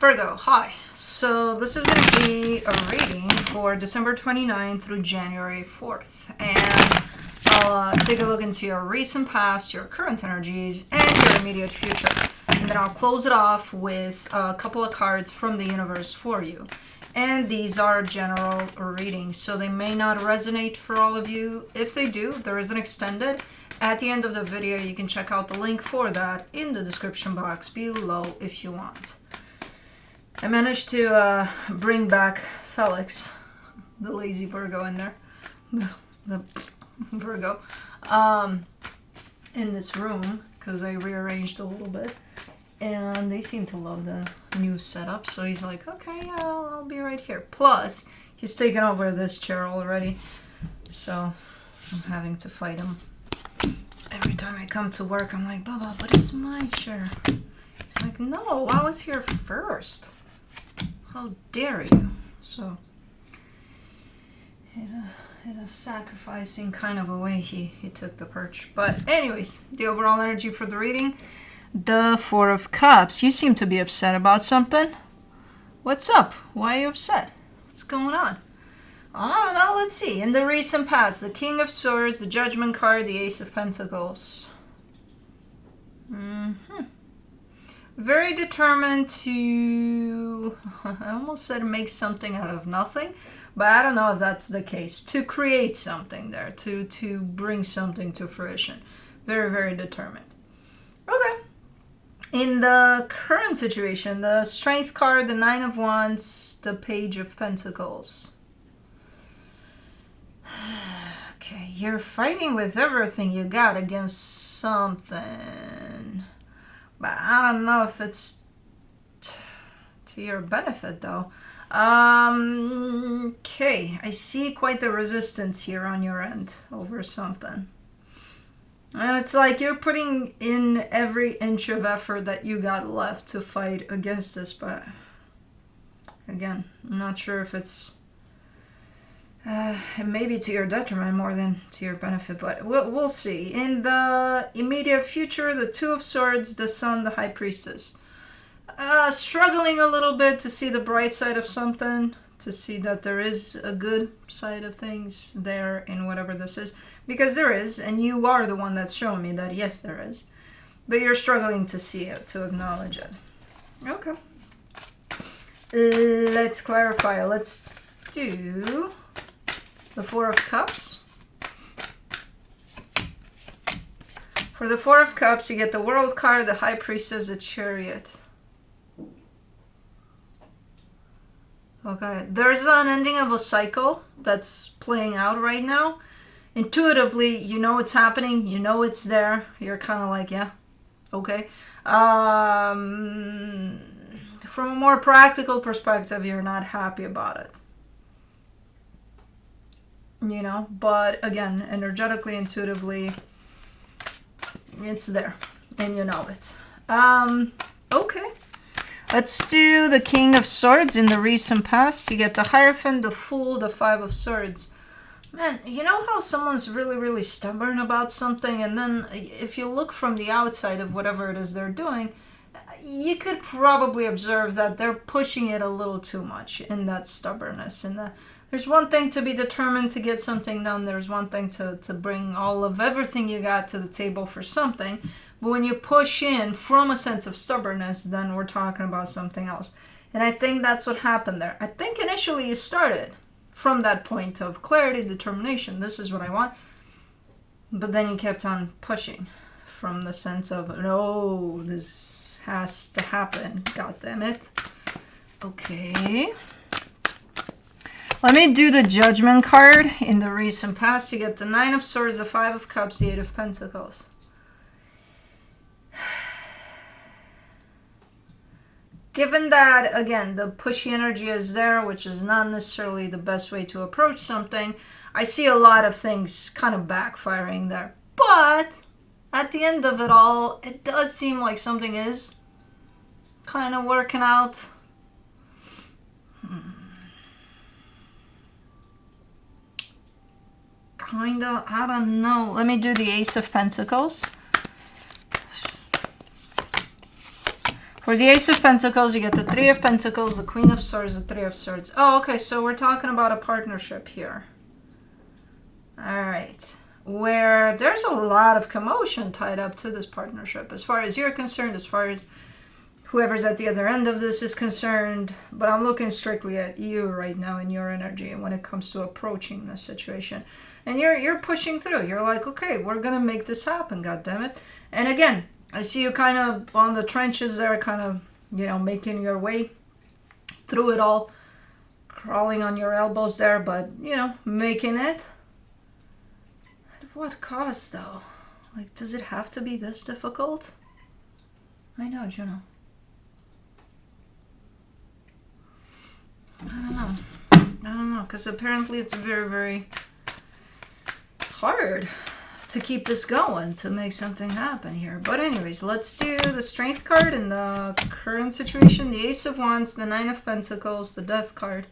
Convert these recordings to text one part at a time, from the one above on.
Virgo, hi. So this is going to be a reading for December 29th through January 4th. And I'll take a look into your recent past, your current energies, and your immediate future. And then I'll close it off with a couple of cards from the universe for you. And these are general readings, so they may not resonate for all of you. If they do, there is an extended. At the end of the video, you can check out the link for that in the description box below if you want. I managed to bring back Felix, the lazy Virgo in there, the Virgo, in this room because I rearranged a little bit. And they seem to love the new setup, so he's like, okay, yeah, I'll be right here. Plus, he's taken over this chair already, so I'm having to fight him. Every time I come to work, I'm like, Bubba, but it's my chair. He's like, no, I was here first. How dare you? So, in a sacrificing kind of a way, he took the perch. But anyways, the overall energy for the reading, the Four of Cups. You seem to be upset about something. What's up? Why are you upset? What's going on? I don't know. Let's see. In the recent past, the King of Swords, the Judgment card, the Ace of Pentacles. Very determined to, I almost said make something out of nothing, but I don't know if that's the case. To create something there, to bring something to fruition. Very, very determined. Okay. In the current situation, the Strength card, the Nine of Wands, the Page of Pentacles. Okay, you're fighting with everything you got against something. But I don't know if it's to your benefit, though. Okay, I see quite the resistance here on your end over something. And it's like you're putting in every inch of effort that you got left to fight against this, but again, I'm not sure if it's maybe to your detriment more than to your benefit, but we'll see. In the immediate future, the Two of Swords, the Sun, the High Priestess. Struggling a little bit to see the bright side of something, to see that there is a good side of things there in whatever this is. Because there is, and you are the one that's showing me that, yes, there is. But you're struggling to see it, to acknowledge it. Okay. Let's clarify. Let's do the Four of Cups. For the Four of Cups, you get the World card, the High Priestess, the Chariot. Okay, there's an ending of a cycle that's playing out right now. Intuitively, you know it's happening, you know it's there. You're kind of like, yeah, okay. From a more practical perspective, you're not happy about it. You know, but again, energetically, intuitively, it's there, and you know it. Okay. Let's do the King of Swords in the recent past. You get the Hierophant, the Fool, the Five of Swords. Man, you know how someone's really, really stubborn about something, and then if you look from the outside of whatever it is they're doing, you could probably observe that they're pushing it a little too much in that stubbornness. And there's one thing to be determined to get something done. There's one thing to bring all of everything you got to the table for something. But when you push in from a sense of stubbornness, then we're talking about something else. And I think that's what happened there. I think initially you started from that point of clarity, determination. This is what I want. But then you kept on pushing from the sense of, no, this has to happen. God damn it. Okay. Let me do the Judgment card. In the recent past, you get the Nine of Swords, the Five of Cups, the Eight of Pentacles. Given that, again, the pushy energy is there, which is not necessarily the best way to approach something, I see a lot of things kind of backfiring there. But at the end of it all, it does seem like something is kind of working out. Kinda, I don't know. Let me do the Ace of Pentacles. For the Ace of Pentacles, you get the Three of Pentacles, the Queen of Swords, the Three of Swords. Oh, okay, so we're talking about a partnership here. All right. Where there's a lot of commotion tied up to this partnership, as far as you're concerned, as far as whoever's at the other end of this is concerned. But I'm looking strictly at you right now and your energy when it comes to approaching this situation. And you're pushing through. You're like, okay, we're going to make this happen, goddammit. And again, I see you kind of on the trenches there, kind of, you know, making your way through it all, crawling on your elbows there, but, you know, making it. At what cost, though? Like, does it have to be this difficult? I know, Juno. I don't know, because apparently it's very, very hard to keep this going, to make something happen here. But anyways, let's do the Strength card in the current situation. The Ace of Wands, the Nine of Pentacles, the Death card.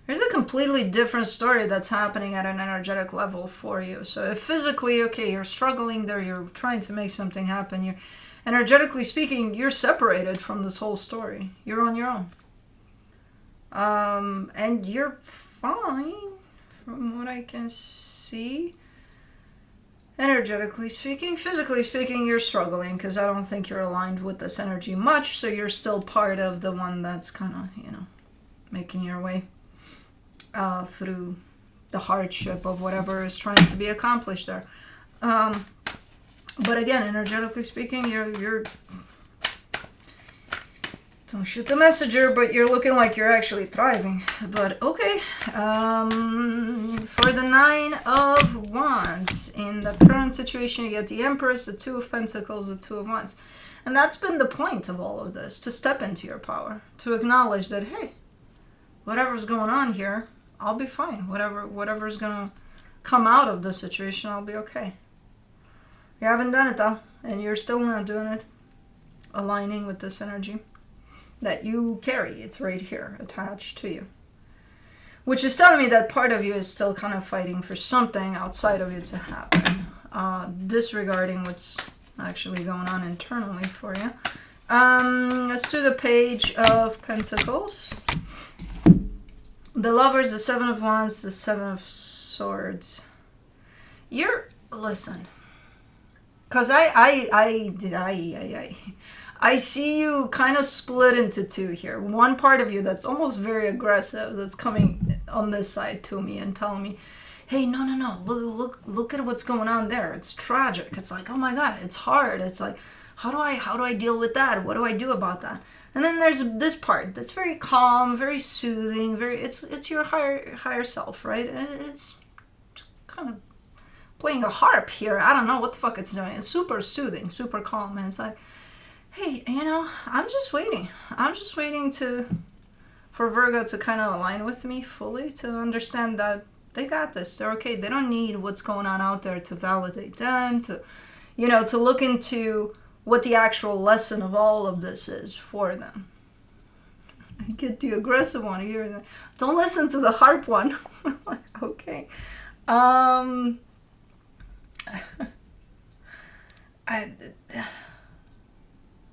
There's a completely different story that's happening at an energetic level for you. So if physically, okay, you're struggling there, you're trying to make something happen, you're energetically speaking, you're separated from this whole story. You're on your own. And you're fine from what I can see. Energetically speaking. Physically speaking, you're struggling because I don't think you're aligned with this energy much. So you're still part of the one that's kind of, you know, making your way through the hardship of whatever is trying to be accomplished there. But again, energetically speaking, you're don't shoot the messenger, but you're looking like you're actually thriving. But okay, for the Nine of Wands, in the current situation, you get the Empress, the Two of Pentacles, the Two of Wands. And that's been the point of all of this, to step into your power, to acknowledge that, hey, whatever's going on here, I'll be fine. Whatever's going to come out of this situation, I'll be okay. You haven't done it, though, and you're still not doing it. Aligning with this energy that you carry. It's right here, attached to you. Which is telling me that part of you is still kind of fighting for something outside of you to happen. Disregarding what's actually going on internally for you. Let's do the Page of Pentacles. The Lovers, the Seven of Wands, the Seven of Swords. Listen. Because I see you kind of split into two here. One part of you that's almost very aggressive, that's coming on this side to me and telling me, hey, no, look at what's going on there. It's tragic. It's like, oh my God, it's hard. It's like, how do I deal with that? What do I do about that? And then there's this part that's very calm, very soothing, it's your higher self, right? It's kind of playing a harp here. I don't know what the fuck it's doing. It's super soothing, super calm, and it's like, hey, you know, I'm just waiting for Virgo to kind of align with me fully, to understand that they got this. They're okay. They don't need what's going on out there to validate them, to look into what the actual lesson of all of this is for them. I get the aggressive one here. Don't listen to the harp one. Okay.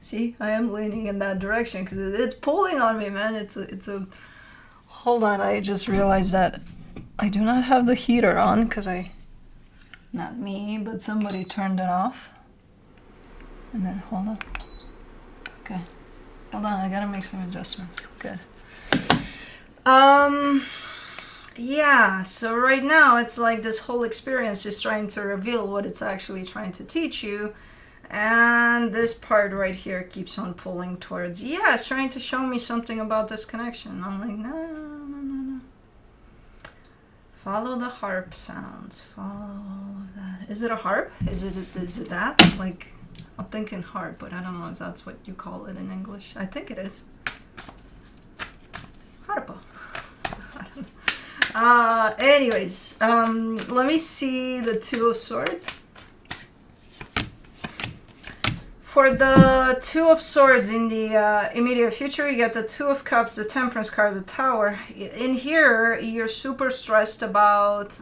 See, I am leaning in that direction because it's pulling on me, man. It's a. Hold on, I just realized that I do not have the heater on because not me, but somebody turned it off. And then hold on. Okay, hold on. I gotta make some adjustments. Good. Yeah. So right now it's like this whole experience is trying to reveal what it's actually trying to teach you. And this part right here keeps on pulling towards, yeah, it's trying to show me something about this connection. I'm like, no. Follow the harp sounds. Follow all of that. Is it a harp? Is it that? Like, I'm thinking harp, but I don't know if that's what you call it in English. I think it is. Harpa. I don't know. Anyways, let me see the Two of Swords. For the Two of Swords in the immediate future, you get the Two of Cups, the Temperance card, the Tower. In here, you're super stressed about,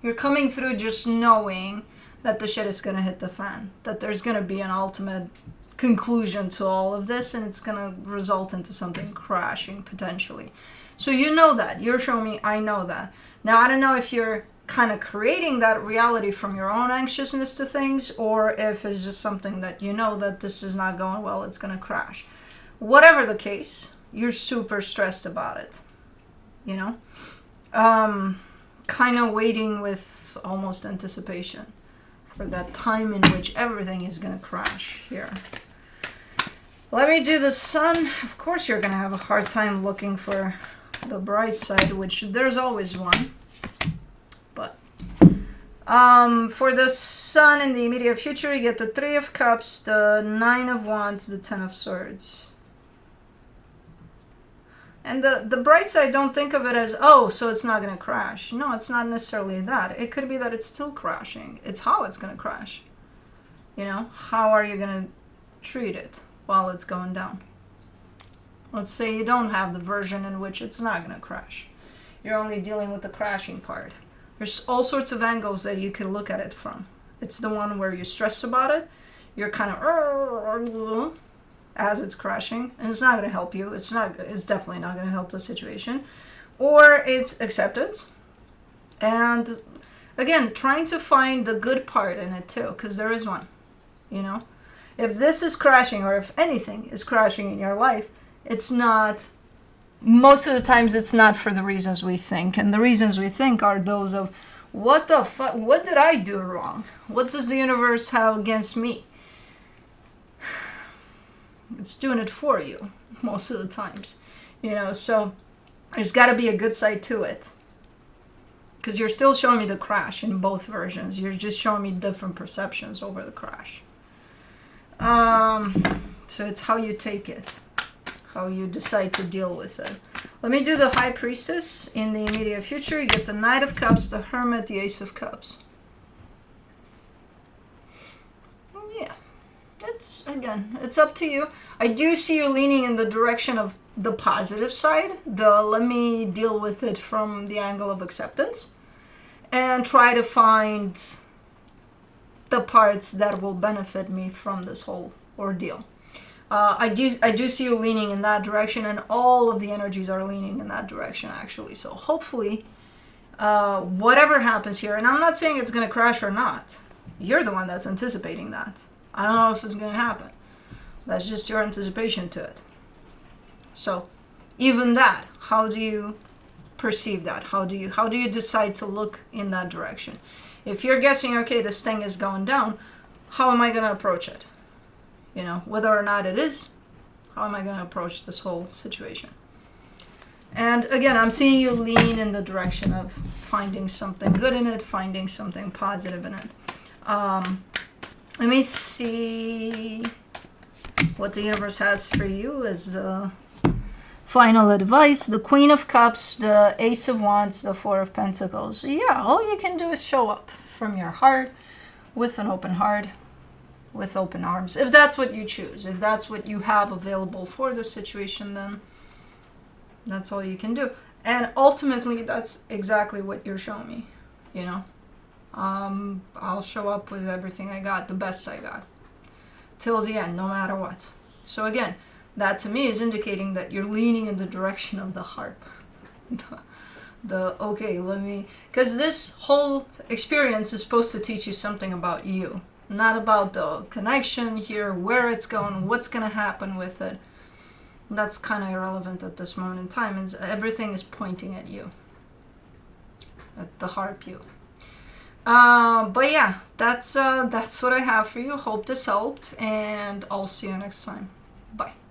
you're coming through just knowing that the shit is going to hit the fan, that there's going to be an ultimate conclusion to all of this, and it's going to result into something crashing potentially. So you know that. You're showing me I know that. Now, I don't know if you're kind of creating that reality from your own anxiousness to things, or if it's just something that you know that this is not going well, it's going to crash. Whatever the case, you're super stressed about it, you know? Kind of waiting with almost anticipation for that time in which everything is going to crash here. Let me do the sun. Of course you're going to have a hard time looking for the bright side, which there's always one. But for the sun in the immediate future, you get the 3 of Cups, the 9 of Wands, the 10 of Swords. And the bright side, don't think of it as, oh, so it's not going to crash. No, it's not necessarily that. It could be that it's still crashing. It's how it's going to crash. You know, how are you going to treat it while it's going down? Let's say you don't have the version in which it's not going to crash. You're only dealing with the crashing part. There's all sorts of angles that you can look at it from. It's the one where you stress about it. You're kind of as it's crashing, and it's not going to help you. It's definitely not going to help the situation. Or it's acceptance. And again, trying to find the good part in it too, because there is one. You know, if this is crashing, or if anything is crashing in your life, it's not, most of the times it's not for the reasons we think. And the reasons we think are those of, what the fuck, what did I do wrong? What does the universe have against me? It's doing it for you most of the times, you know, so there's got to be a good side to it. Because you're still showing me the crash in both versions. You're just showing me different perceptions over the crash. So it's how you take it, how you decide to deal with it. Let me do the High Priestess in the immediate future. You get the Knight of Cups, the Hermit, the Ace of Cups. Yeah, again, it's up to you. I do see you leaning in the direction of the positive side. Let me deal with it from the angle of acceptance and try to find the parts that will benefit me from this whole ordeal. I do see you leaning in that direction, and all of the energies are leaning in that direction, actually. So hopefully, whatever happens here, and I'm not saying it's going to crash or not. You're the one that's anticipating that. I don't know if it's going to happen. That's just your anticipation to it. So even that, how do you perceive that? How do you decide to look in that direction? If you're guessing, okay, this thing is going down, how am I going to approach it? You know, whether or not it is, how am I going to approach this whole situation? And again, I'm seeing you lean in the direction of finding something good in it, finding something positive in it. Let me see what the universe has for you as the final advice. The Queen of Cups, the Ace of Wands, the Four of Pentacles. Yeah, all you can do is show up from your heart, with an open heart, with open arms. If that's what you choose, if that's what you have available for the situation, then that's all you can do. And ultimately, that's exactly what you're showing me, you know. I'll show up with everything I got, the best I got, till the end, no matter what. So again, that to me is indicating that you're leaning in the direction of the harp. Okay, because this whole experience is supposed to teach you something about you, not about the connection here, where it's going, what's going to happen with it. That's kind of irrelevant at this moment in time. And everything is pointing at you, at the harp you. But yeah, that's what I have for you. Hope this helped, and I'll see you next time. Bye.